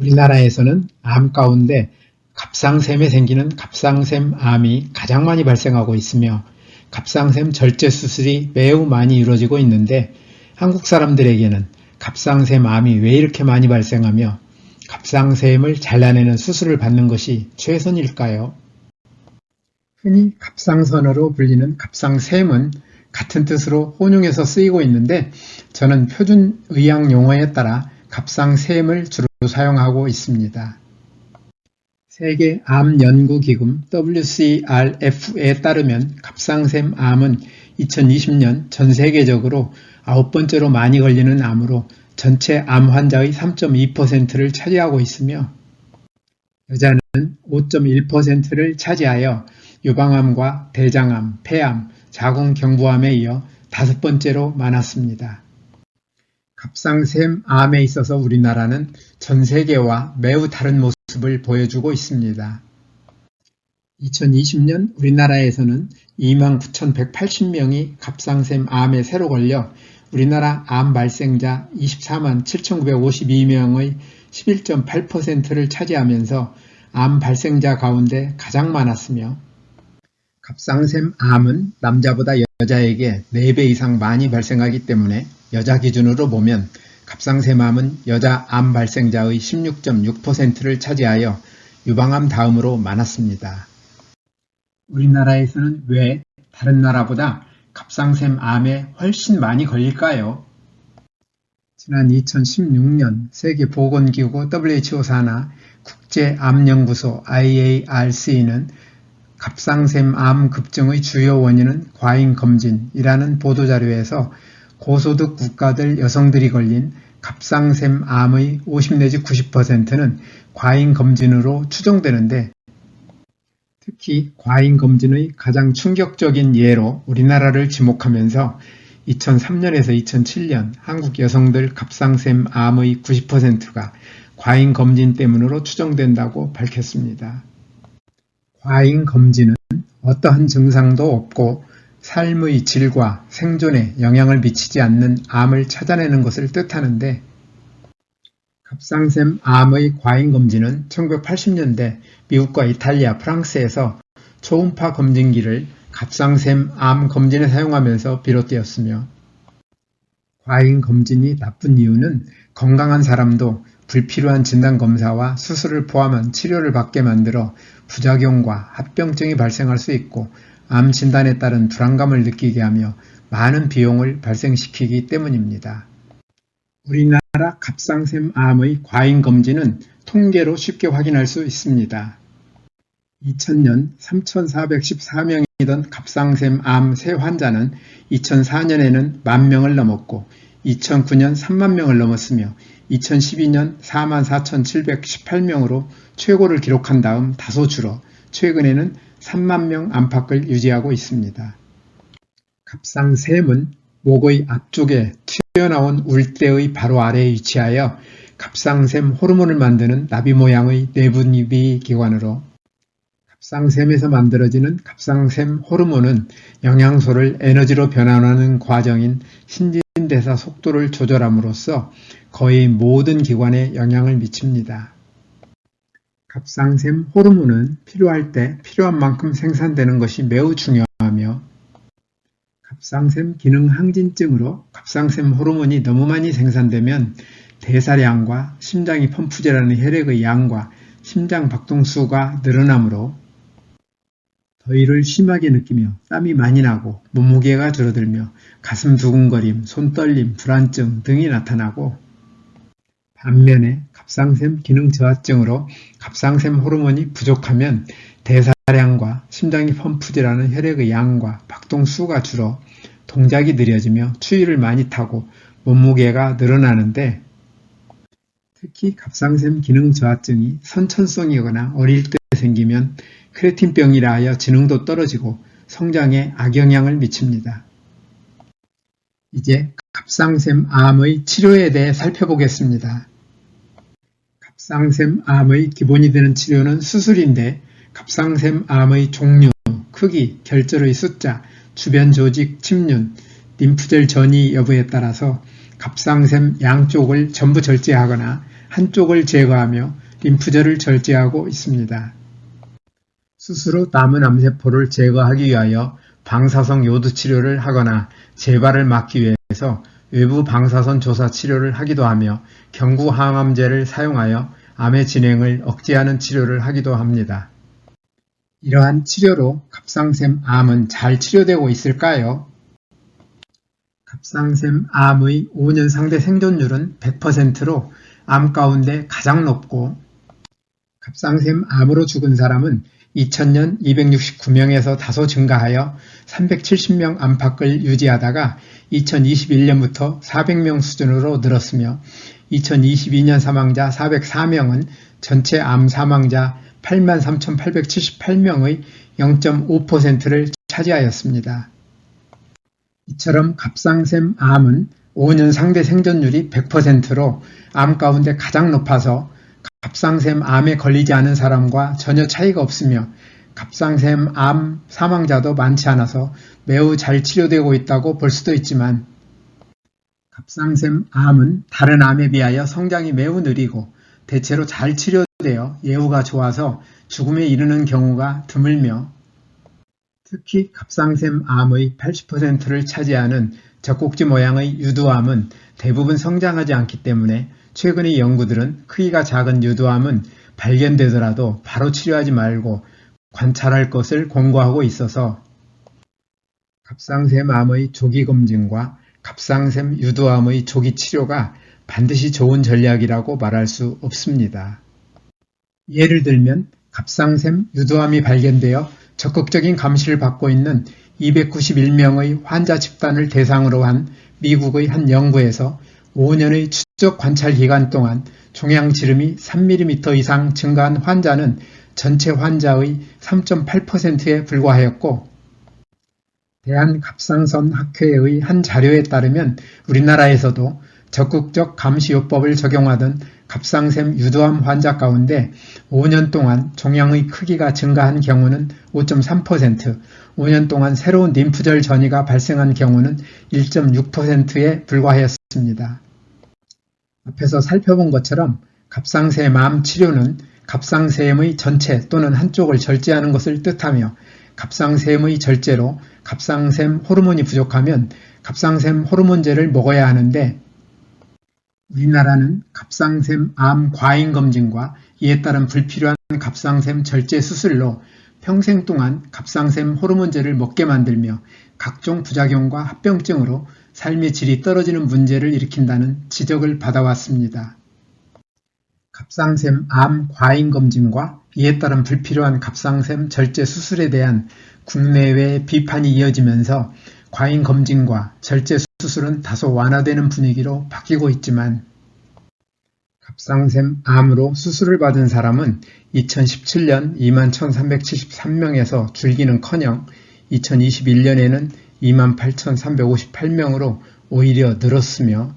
우리나라에서는 암 가운데 갑상샘에 생기는 갑상샘암이 가장 많이 발생하고 있으며 갑상샘 절제 수술이 매우 많이 이루어지고 있는데 한국 사람들에게는 갑상샘암이 왜 이렇게 많이 발생하며 갑상샘을 잘라내는 수술을 받는 것이 최선일까요? 흔히 갑상선으로 불리는 갑상샘은 같은 뜻으로 혼용해서 쓰이고 있는데 저는 표준 의학 용어에 따라 갑상샘을 주로 사용하고 있습니다. 세계암연구기금 WCRF에 따르면 갑상샘암은 2020년 전 세계적으로 9번째로 많이 걸리는 암으로 전체 암 환자의 3.2%를 차지하고 있으며 여자는 5.1%를 차지하여 유방암과 대장암, 폐암, 자궁경부암에 이어 5번째로 많았습니다. 갑상샘암에 있어서 우리나라는 전 세계와 매우 다른 모습을 보여주고 있습니다. 2020년 우리나라에서는 29,180명이 갑상샘암에 새로 걸려 우리나라 암 발생자 24만 7,952명의 11.8%를 차지하면서 암 발생자 가운데 가장 많았으며 갑상샘암은 남자보다 여자에게 4배 이상 많이 발생하기 때문에 여자 기준으로 보면 갑상샘암은 여자 암 발생자의 16.6%를 차지하여 유방암 다음으로 많았습니다. 우리나라에서는 왜 다른 나라보다 갑상샘암에 훨씬 많이 걸릴까요? 지난 2016년 세계보건기구 WHO 산하 국제암연구소 IARC는 갑상샘암 급증의 주요 원인은 과잉검진이라는 보도자료에서 고소득 국가들 여성들이 걸린 갑상샘암의 50 내지 90%는 과잉검진으로 추정되는데 특히 과잉검진의 가장 충격적인 예로 우리나라를 지목하면서 2003년에서 2007년 한국 여성들 갑상샘암의 90%가 과잉검진 때문으로 추정된다고 밝혔습니다. 과잉검진은 어떠한 증상도 없고 삶의 질과 생존에 영향을 미치지 않는 암을 찾아내는 것을 뜻하는데 갑상샘암의 과잉검진은 1980년대 미국과 이탈리아, 프랑스에서 초음파 검진기를 갑상샘암 검진에 사용하면서 비롯되었으며 과잉검진이 나쁜 이유는 건강한 사람도 불필요한 진단검사와 수술을 포함한 치료를 받게 만들어 부작용과 합병증이 발생할 수 있고 암 진단에 따른 불안감을 느끼게 하며 많은 비용을 발생시키기 때문입니다. 우리나라 갑상샘암의 과잉검진은 통계로 쉽게 확인할 수 있습니다. 2000년 3,414명이던 갑상샘암 새 환자는 2004년에는 10,000명을 넘었고 2009년 30,000명을 넘었으며 2012년 44,718명으로 최고를 기록한 다음 다소 줄어 최근에는 30,000명 안팎을 유지하고 있습니다. 갑상샘은 목의 앞쪽에 튀어나온 울대의 바로 아래에 위치하여 갑상샘 호르몬을 만드는 나비 모양의 내분비 기관으로 갑상샘에서 만들어지는 갑상샘 호르몬은 영양소를 에너지로 변환하는 과정인 신진대사 속도를 조절함으로써 거의 모든 기관에 영향을 미칩니다. 갑상샘 호르몬은 필요할 때 필요한 만큼 생산되는 것이 매우 중요하며 갑상샘 기능 항진증으로 갑상샘 호르몬이 너무 많이 생산되면 대사량과 심장이 펌프질하는 혈액의 양과 심장 박동수가 늘어나므로 더위를 심하게 느끼며 땀이 많이 나고 몸무게가 줄어들며 가슴 두근거림, 손떨림, 불안증 등이 나타나고 반면에 갑상샘 기능 저하증으로 갑상샘 호르몬이 부족하면 대사량과 심장이 펌프질하는 혈액의 양과 박동수가 줄어 동작이 느려지며 추위를 많이 타고 몸무게가 늘어나는데 특히 갑상샘 기능 저하증이 선천성이거나 어릴 때 생기면 크레틴병이라 하여 지능도 떨어지고 성장에 악영향을 미칩니다. 이제 갑상샘암의 치료에 대해 살펴보겠습니다. 갑상샘암의 기본이 되는 치료는 수술인데 갑상샘암의 종류, 크기, 결절의 숫자, 주변 조직 침륜, 림프절 전이 여부에 따라서 갑상샘 양쪽을 전부 절제하거나 한쪽을 제거하며 림프절을 절제하고 있습니다. 스스로 남은 암세포를 제거하기 위하여 방사성 요드 치료를 하거나 재발을 막기 위해서 외부 방사선 조사 치료를 하기도 하며 경구항암제를 사용하여 암의 진행을 억제하는 치료를 하기도 합니다. 이러한 치료로 갑상샘 암은 잘 치료되고 있을까요? 갑상샘 암의 5년 상대 생존율은 100%로 암 가운데 가장 높고 갑상샘 암으로 죽은 사람은 2000년 269명에서 다소 증가하여 370명 안팎을 유지하다가 2021년부터 400명 수준으로 늘었으며 2022년 사망자 404명은 전체 암 사망자 83,878명의 0.5%를 차지하였습니다. 이처럼 갑상샘 암은 5년 상대 생존율이 100%로 암 가운데 가장 높아서 갑상샘 암에 걸리지 않은 사람과 전혀 차이가 없으며 갑상샘 암 사망자도 많지 않아서 매우 잘 치료되고 있다고 볼 수도 있지만 갑상샘 암은 다른 암에 비하여 성장이 매우 느리고 대체로 잘 치료되어 예후가 좋아서 죽음에 이르는 경우가 드물며 특히 갑상샘 암의 80%를 차지하는 젖꼭지 모양의 유두암은 대부분 성장하지 않기 때문에 최근의 연구들은 크기가 작은 유두암은 발견되더라도 바로 치료하지 말고 관찰할 것을 권고하고 있어서 갑상샘 암의 조기 검진과 갑상샘 유두암의 조기 치료가 반드시 좋은 전략이라고 말할 수 없습니다. 예를 들면 갑상샘 유두암이 발견되어 적극적인 감시를 받고 있는 291명의 환자 집단을 대상으로 한 미국의 한 연구에서 5년의 추적 관찰 기간 동안 종양지름이 3mm 이상 증가한 환자는 전체 환자의 3.8%에 불과하였고 대한갑상선학회의 한 자료에 따르면 우리나라에서도 적극적 감시요법을 적용하던 갑상샘 유두암 환자 가운데 5년 동안 종양의 크기가 증가한 경우는 5.3%, 5년 동안 새로운 림프절 전이가 발생한 경우는 1.6%에 불과하였습니다. 앞에서 살펴본 것처럼 갑상샘 암 치료는 갑상샘의 전체 또는 한쪽을 절제하는 것을 뜻하며 갑상샘의 절제로 갑상샘 호르몬이 부족하면 갑상샘 호르몬제를 먹어야 하는데 우리나라는 갑상샘 암 과잉 검진과 이에 따른 불필요한 갑상샘 절제 수술로 평생 동안 갑상샘 호르몬제를 먹게 만들며 각종 부작용과 합병증으로 삶의 질이 떨어지는 문제를 일으킨다는 지적을 받아왔습니다. 갑상샘 암 과잉 검진과 이에 따른 불필요한 갑상샘 절제 수술에 대한 국내외 비판이 이어지면서 과잉 검진과 절제 수술은 다소 완화되는 분위기로 바뀌고 있지만 갑상샘 암으로 수술을 받은 사람은 2017년 21,373명에서 줄기는커녕 2021년에는 28,358명으로 오히려 늘었으며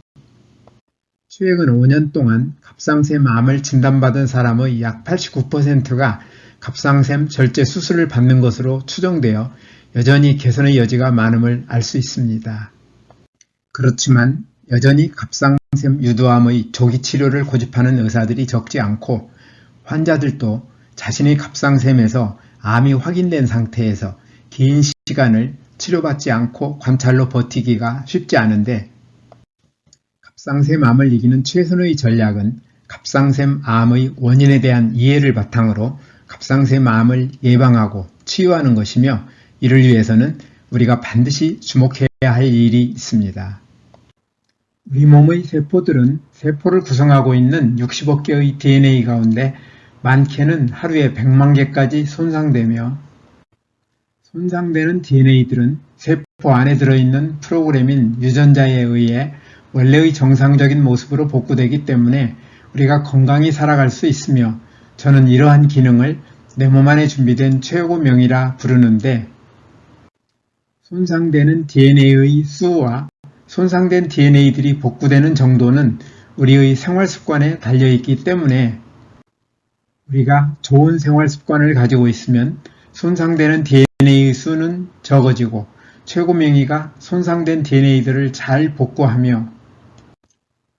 최근 5년 동안 갑상샘 암을 진단받은 사람의 약 89%가 갑상샘 절제 수술을 받는 것으로 추정되어 여전히 개선의 여지가 많음을 알 수 있습니다. 그렇지만 여전히 갑상샘 유두암의 조기 치료를 고집하는 의사들이 적지 않고 환자들도 자신의 갑상샘에서 암이 확인된 상태에서 긴 시간을 치료받지 않고 관찰로 버티기가 쉽지 않은데 갑상샘 암을 이기는 최선의 전략은 갑상샘 암의 원인에 대한 이해를 바탕으로 갑상샘 암을 예방하고 치유하는 것이며 이를 위해서는 우리가 반드시 주목해야 할 일이 있습니다. 우리 몸의 세포들은 세포를 구성하고 있는 60억 개의 DNA 가운데 많게는 하루에 100만 개까지 손상되며 손상되는 DNA들은 세포 안에 들어있는 프로그램인 유전자에 의해 원래의 정상적인 모습으로 복구되기 때문에 우리가 건강히 살아갈 수 있으며 저는 이러한 기능을 내 몸 안에 준비된 최고명이라 부르는데 손상되는 DNA의 수와 손상된 DNA들이 복구되는 정도는 우리의 생활 습관에 달려있기 때문에 우리가 좋은 생활 습관을 가지고 있으면 손상되는 DNA의 수는 적어지고 최고 명의가 손상된 DNA들을 잘 복구하며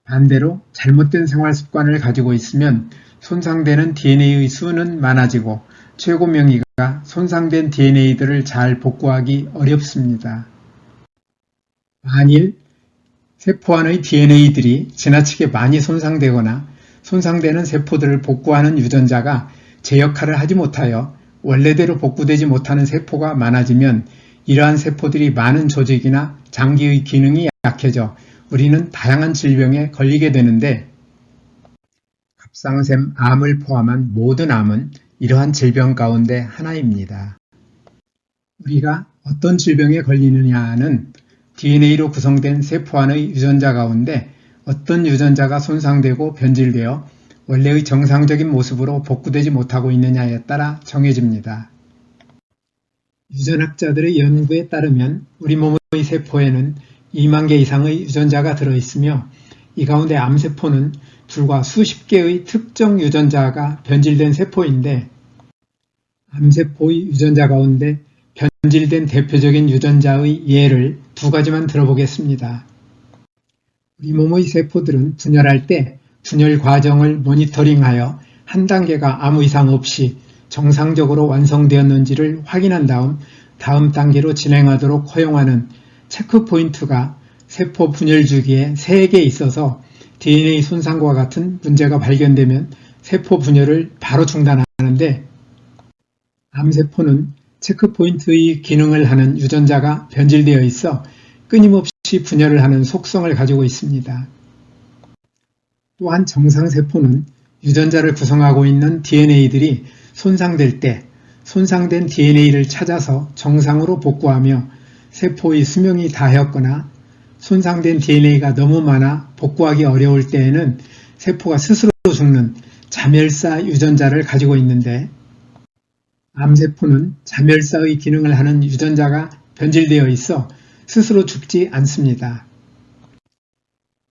반대로 잘못된 생활 습관을 가지고 있으면 손상되는 DNA의 수는 많아지고 최고 명의가 손상된 DNA들을 잘 복구하기 어렵습니다. 만일 세포 안의 DNA들이 지나치게 많이 손상되거나 손상되는 세포들을 복구하는 유전자가 제 역할을 하지 못하여 원래대로 복구되지 못하는 세포가 많아지면 이러한 세포들이 많은 조직이나 장기의 기능이 약해져 우리는 다양한 질병에 걸리게 되는데 갑상샘 암을 포함한 모든 암은 이러한 질병 가운데 하나입니다. 우리가 어떤 질병에 걸리느냐는 DNA로 구성된 세포 안의 유전자 가운데 어떤 유전자가 손상되고 변질되어 원래의 정상적인 모습으로 복구되지 못하고 있느냐에 따라 정해집니다. 유전학자들의 연구에 따르면 우리 몸의 세포에는 2만 개 이상의 유전자가 들어있으며 이 가운데 암세포는 불과 수십 개의 특정 유전자가 변질된 세포인데 암세포의 유전자 가운데 변질된 대표적인 유전자의 예를 두 가지만 들어보겠습니다. 우리 몸의 세포들은 분열할 때 분열 과정을 모니터링하여 한 단계가 아무 이상 없이 정상적으로 완성되었는지를 확인한 다음 단계로 진행하도록 허용하는 체크 포인트가 세포 분열 주기에 3개 있어서 DNA 손상과 같은 문제가 발견되면 세포 분열을 바로 중단하는데 암세포는 체크 포인트의 기능을 하는 유전자가 변질되어 있어 끊임없이 분열을 하는 속성을 가지고 있습니다. 또한 정상세포는 유전자를 구성하고 있는 DNA들이 손상될 때 손상된 DNA를 찾아서 정상으로 복구하며 세포의 수명이 다하였거나 손상된 DNA가 너무 많아 복구하기 어려울 때에는 세포가 스스로 죽는 자멸사 유전자를 가지고 있는데 암세포는 자멸사의 기능을 하는 유전자가 변질되어 있어 스스로 죽지 않습니다.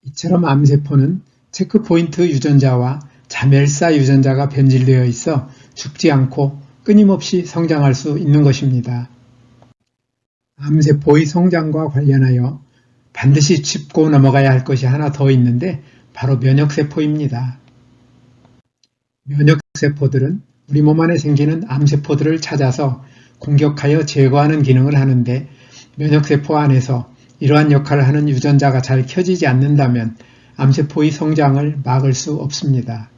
이처럼 암세포는 체크포인트 유전자와 자멸사 유전자가 변질되어 있어 죽지 않고 끊임없이 성장할 수 있는 것입니다. 암세포의 성장과 관련하여 반드시 짚고 넘어가야 할 것이 하나 더 있는데 바로 면역세포입니다. 면역세포들은 우리 몸 안에 생기는 암세포들을 찾아서 공격하여 제거하는 기능을 하는데 면역세포 안에서 이러한 역할을 하는 유전자가 잘 켜지지 않는다면 암세포의 성장을 막을 수 없습니다.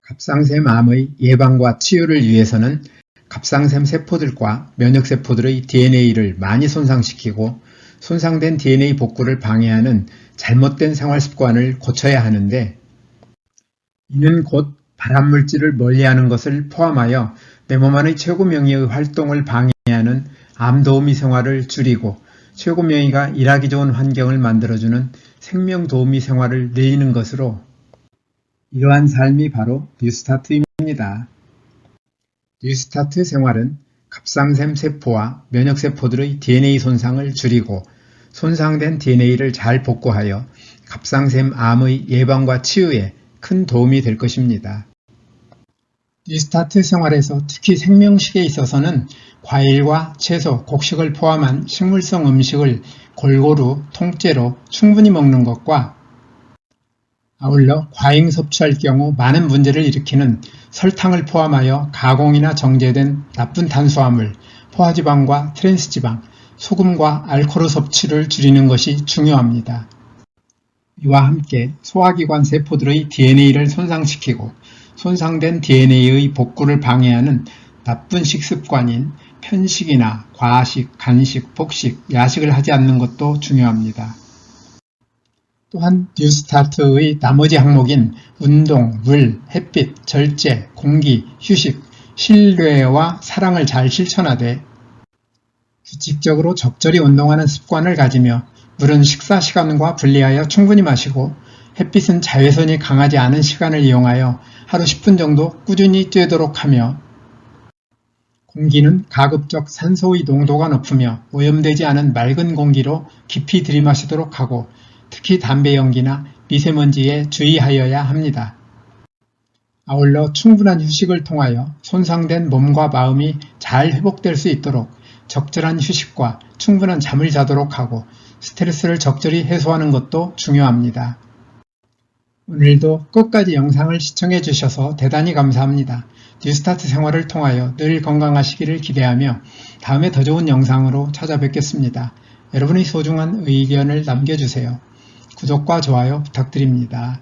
갑상샘 암의 예방과 치유를 위해서는 갑상샘 세포들과 면역세포들의 DNA를 많이 손상시키고 손상된 DNA 복구를 방해하는 잘못된 생활습관을 고쳐야 하는데 이는 곧 발암물질을 멀리하는 것을 포함하여 내 몸 안의 최고 명의의 활동을 방해하는 암도우미 생활을 줄이고 최고 명의가 일하기 좋은 환경을 만들어주는 생명도우미 생활을 늘리는 것으로 이러한 삶이 바로 뉴스타트입니다. 뉴스타트 생활은 갑상샘 세포와 면역세포들의 DNA 손상을 줄이고 손상된 DNA를 잘 복구하여 갑상샘 암의 예방과 치유에 큰 도움이 될 것입니다. 뉴스타트 생활에서 특히 생명식에 있어서는 과일과 채소, 곡식을 포함한 식물성 음식을 골고루 통째로 충분히 먹는 것과 아울러 과잉 섭취할 경우 많은 문제를 일으키는 설탕을 포함하여 가공이나 정제된 나쁜 탄수화물, 포화지방과 트랜스지방, 소금과 알코올 섭취를 줄이는 것이 중요합니다. 이와 함께 소화기관 세포들의 DNA를 손상시키고 손상된 DNA의 복구를 방해하는 나쁜 식습관인 편식이나 과식, 간식, 폭식, 야식을 하지 않는 것도 중요합니다. 또한 뉴스타트의 나머지 항목인 운동, 물, 햇빛, 절제, 공기, 휴식, 신뢰와 사랑을 잘 실천하되 규칙적으로 적절히 운동하는 습관을 가지며 물은 식사 시간과 분리하여 충분히 마시고 햇빛은 자외선이 강하지 않은 시간을 이용하여 하루 10분 정도 꾸준히 쬐도록 하며 공기는 가급적 산소의 농도가 높으며 오염되지 않은 맑은 공기로 깊이 들이마시도록 하고 특히 담배 연기나 미세먼지에 주의하여야 합니다. 아울러 충분한 휴식을 통하여 손상된 몸과 마음이 잘 회복될 수 있도록 적절한 휴식과 충분한 잠을 자도록 하고 스트레스를 적절히 해소하는 것도 중요합니다. 오늘도 끝까지 영상을 시청해 주셔서 대단히 감사합니다. 뉴스타트 생활을 통하여 늘 건강하시기를 기대하며 다음에 더 좋은 영상으로 찾아뵙겠습니다. 여러분의 소중한 의견을 남겨주세요. 구독과 좋아요 부탁드립니다.